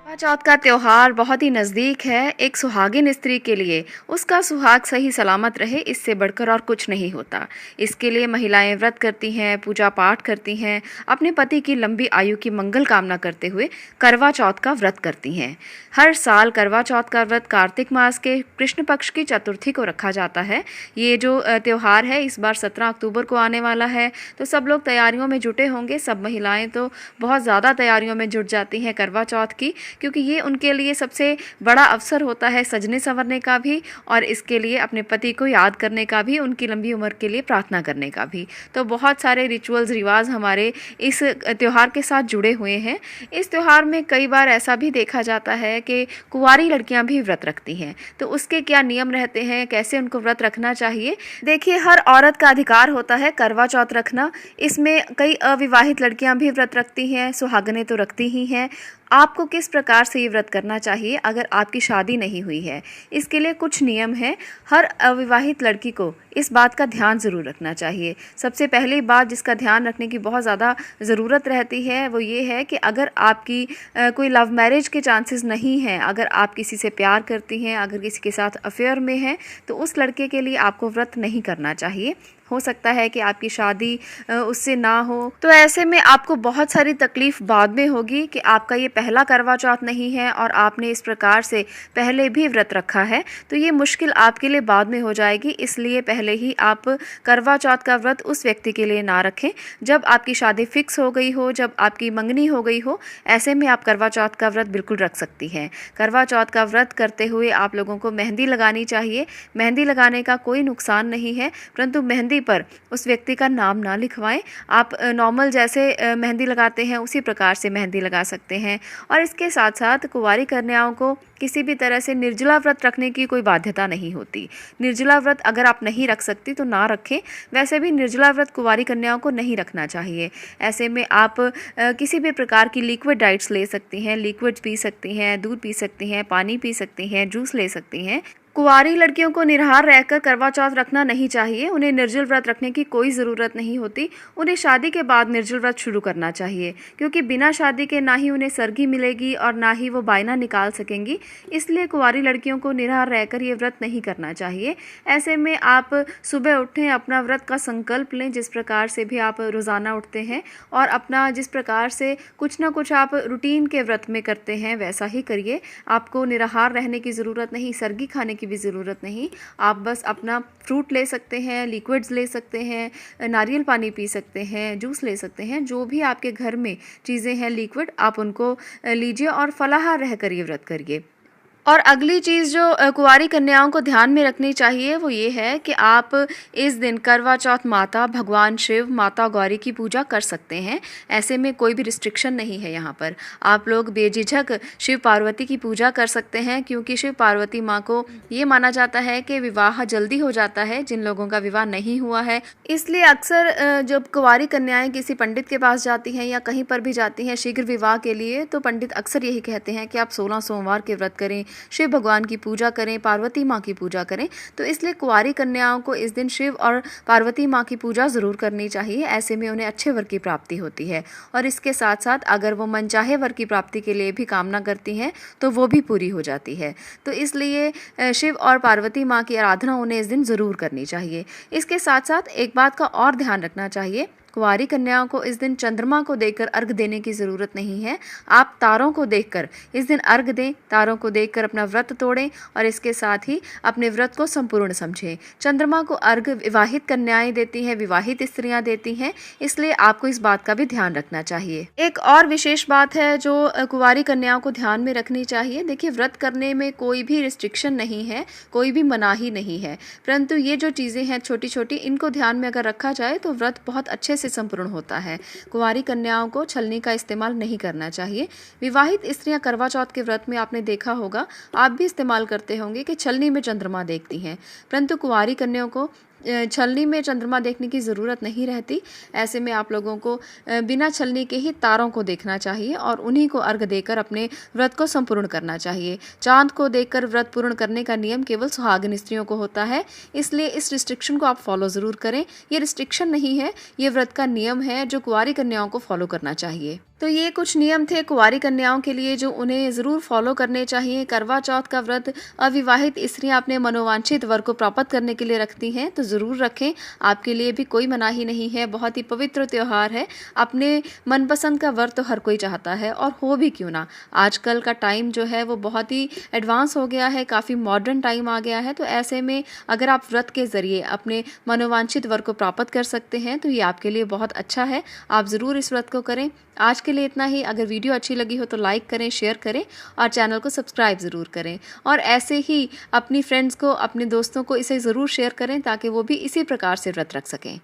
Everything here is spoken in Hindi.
करवा चौथ का त्योहार बहुत ही नज़दीक है। एक सुहागिन स्त्री के लिए उसका सुहाग सही सलामत रहे, इससे बढ़कर और कुछ नहीं होता। इसके लिए महिलाएं व्रत करती हैं, पूजा पाठ करती हैं, अपने पति की लंबी आयु की मंगल कामना करते हुए करवा चौथ का व्रत करती हैं। हर साल करवा चौथ का व्रत कार्तिक मास के कृष्ण पक्ष की चतुर्थी को रखा जाता है। ये जो त्योहार है इस बार 17 अक्टूबर को आने वाला है, तो सब लोग तैयारियों में जुटे होंगे। सब महिलाएं तो बहुत ज़्यादा तैयारियों में जुट जाती हैं करवा चौथ की, क्योंकि ये उनके लिए सबसे बड़ा अवसर होता है सजने संवरने का भी, और इसके लिए अपने पति को याद करने का भी, उनकी लंबी उम्र के लिए प्रार्थना करने का भी। तो बहुत सारे रिचुअल्स रिवाज हमारे इस त्यौहार के साथ जुड़े हुए हैं। इस त्यौहार में कई बार ऐसा भी देखा जाता है कि कुंवारी लड़कियां भी व्रत रखती हैं। तो उसके क्या नियम रहते हैं, कैसे उनको व्रत रखना चाहिए? देखिए, हर औरत का अधिकार होता है करवा चौथ रखना। इसमें कई अविवाहित लड़कियां भी व्रत रखती हैं, सुहागनें तो रखती ही हैं। आपको किस प्रकार से ये व्रत करना चाहिए अगर आपकी शादी नहीं हुई है? इसके लिए कुछ नियम हैं। हर अविवाहित लड़की को इस बात का ध्यान ज़रूर रखना चाहिए। सबसे पहली बात जिसका ध्यान रखने की बहुत ज़्यादा ज़रूरत रहती है वो ये है कि अगर आपकी कोई लव मैरिज के चांसेस नहीं हैं, अगर आप किसी से प्यार करती हैं, अगर किसी के साथ अफेयर में हैं, तो उस लड़के के लिए आपको व्रत नहीं करना चाहिए। हो सकता है कि आपकी शादी उससे ना हो, तो ऐसे में आपको बहुत सारी तकलीफ़ बाद में होगी कि आपका ये पहला करवा चौथ नहीं है और आपने इस प्रकार से पहले भी व्रत रखा है, तो ये मुश्किल आपके लिए बाद में हो जाएगी। इसलिए पहले ही आप करवा चौथ का व्रत उस व्यक्ति के लिए ना रखें जब आपकी शादी फिक्स हो गई हो, जब आपकी मंगनी हो गई हो। ऐसे में आप करवा चौथ का व्रत बिल्कुल रख सकती हैं। करवा चौथ का व्रत करते हुए आप लोगों को मेहंदी लगानी चाहिए। मेहंदी लगाने का कोई नुकसान नहीं है, परंतु मेहंदी पर उस व्यक्ति का नाम ना लिखवाएं। आप नॉर्मल जैसे मेहंदी लगाते हैं उसी प्रकार से मेहंदी लगा सकते हैं। और इसके साथ साथ कुंवारी कन्याओं को किसी भी तरह से निर्जला व्रत रखने की कोई बाध्यता नहीं होती। निर्जला व्रत अगर आप नहीं रख सकती तो ना रखें। वैसे भी निर्जला व्रत कुंवारी कन्याओं को नहीं रखना चाहिए। ऐसे में आप किसी भी प्रकार की लिक्विड डाइट्स ले सकती हैं, लिक्विड पी सकती हैं, दूध पी सकती हैं, पानी पी सकती हैं, जूस ले सकती हैं। कुंवारी लड़कियों को निराहार रहकर करवा चौथ रखना नहीं चाहिए। उन्हें निर्जल व्रत रखने की कोई ज़रूरत नहीं होती। उन्हें शादी के बाद निर्जल व्रत शुरू करना चाहिए, क्योंकि बिना शादी के ना ही उन्हें सरगी मिलेगी और ना ही वो बायना निकाल सकेंगी। इसलिए कुंवारी लड़कियों को निराहार रहकर ये व्रत नहीं करना चाहिए। ऐसे में आप सुबह उठें, अपना व्रत का संकल्प लें, जिस प्रकार से भी आप रोज़ाना उठते हैं, और अपना जिस प्रकार से कुछ ना कुछ आप रूटीन के व्रत में करते हैं वैसा ही करिए। आपको निराहार रहने की ज़रूरत नहीं, सरगी खाने की भी ज़रूरत नहीं। आप बस अपना फ्रूट ले सकते हैं, लिक्विड्स ले सकते हैं, नारियल पानी पी सकते हैं, जूस ले सकते हैं। जो भी आपके घर में चीज़ें हैं लिक्विड, आप उनको लीजिए और फलाहार रहकर ये व्रत करिए। और अगली चीज़ जो कुंवारी कन्याओं को ध्यान में रखनी चाहिए वो ये है कि आप इस दिन करवा चौथ माता, भगवान शिव, माता गौरी की पूजा कर सकते हैं। ऐसे में कोई भी रिस्ट्रिक्शन नहीं है। यहाँ पर आप लोग बेझिझक शिव पार्वती की पूजा कर सकते हैं, क्योंकि शिव पार्वती माँ को ये माना जाता है कि विवाह जल्दी हो जाता है जिन लोगों का विवाह नहीं हुआ है। इसलिए अक्सर जब कुंवारी कन्याएँ किसी पंडित के पास जाती हैं या कहीं पर भी जाती हैं शीघ्र विवाह के लिए, तो पंडित अक्सर यही कहते हैं कि आप 16 सोमवार के व्रत करें, शिव भगवान की पूजा करें, पार्वती माँ की पूजा करें। तो इसलिए कुंवारी कन्याओं को इस दिन शिव और पार्वती माँ की पूजा ज़रूर करनी चाहिए। ऐसे में उन्हें अच्छे वर की प्राप्ति होती है। और इसके साथ साथ अगर वो मनचाहे वर की प्राप्ति के लिए भी कामना करती हैं तो वो भी पूरी हो जाती है। तो इसलिए शिव और पार्वती माँ की आराधना उन्हें इस दिन ज़रूर करनी चाहिए। इसके साथ साथ एक बात का और ध्यान रखना चाहिए, कुंवारी कन्याओं को इस दिन चंद्रमा को देखकर अर्घ देने की ज़रूरत नहीं है। आप तारों को देखकर इस दिन अर्घ दें, तारों को देखकर अपना व्रत तोड़ें और इसके साथ ही अपने व्रत को संपूर्ण समझें। चंद्रमा को अर्घ विवाहित कन्याएं देती हैं, विवाहित स्त्रियां देती हैं, इसलिए आपको इस बात का भी ध्यान रखना चाहिए। एक और विशेष बात है जो कुंवारी कन्याओं को ध्यान में रखनी चाहिए। देखिए, व्रत करने में कोई भी रिस्ट्रिक्शन नहीं है, कोई भी मनाही नहीं है, परंतु ये जो चीज़ें हैं छोटी छोटी, इनको ध्यान में अगर रखा जाए तो व्रत बहुत अच्छे से संपूर्ण होता है। कुंवारी कन्याओं को छलनी का इस्तेमाल नहीं करना चाहिए। विवाहित स्त्रियां करवा चौथ के व्रत में आपने देखा होगा, आप भी इस्तेमाल करते होंगे कि छलनी में चंद्रमा देखती हैं, परंतु कुंवारी कन्याओं को छलनी में चंद्रमा देखने की ज़रूरत नहीं रहती। ऐसे में आप लोगों को बिना छलनी के ही तारों को देखना चाहिए और उन्हीं को अर्घ देकर अपने व्रत को संपूर्ण करना चाहिए। चांद को देखकर व्रत पूर्ण करने का नियम केवल सुहागिन स्त्रियों को होता है, इसलिए इस रिस्ट्रिक्शन को आप फॉलो ज़रूर करें। ये रिस्ट्रिक्शन नहीं है, ये व्रत का नियम है जो कुंवारी कन्याओं को फॉलो करना चाहिए। तो ये कुछ नियम थे कुंवारी कन्याओं के लिए जो उन्हें ज़रूर फॉलो करने चाहिए। करवा चौथ का व्रत अविवाहित स्त्रियां अपने मनोवांछित वर को प्राप्त करने के लिए रखती हैं, तो ज़रूर रखें। आपके लिए भी कोई मनाही नहीं है, बहुत ही पवित्र त्यौहार है। अपने मनपसंद का वर तो हर कोई चाहता है, और हो भी क्यों ना। आजकल का टाइम जो है वो बहुत ही एडवांस हो गया है, काफ़ी मॉडर्न टाइम आ गया है। तो ऐसे में अगर आप व्रत के ज़रिए अपने मनोवांछित वर को प्राप्त कर सकते हैं तो ये आपके लिए बहुत अच्छा है। आप ज़रूर इस व्रत को करें। आज के लिए इतना ही। अगर वीडियो अच्छी लगी हो तो लाइक करें, शेयर करें और चैनल को सब्सक्राइब ज़रूर करें। और ऐसे ही अपनी फ्रेंड्स को, अपने दोस्तों को इसे ज़रूर शेयर करें ताकि वो भी इसी प्रकार से व्रत रख सकें।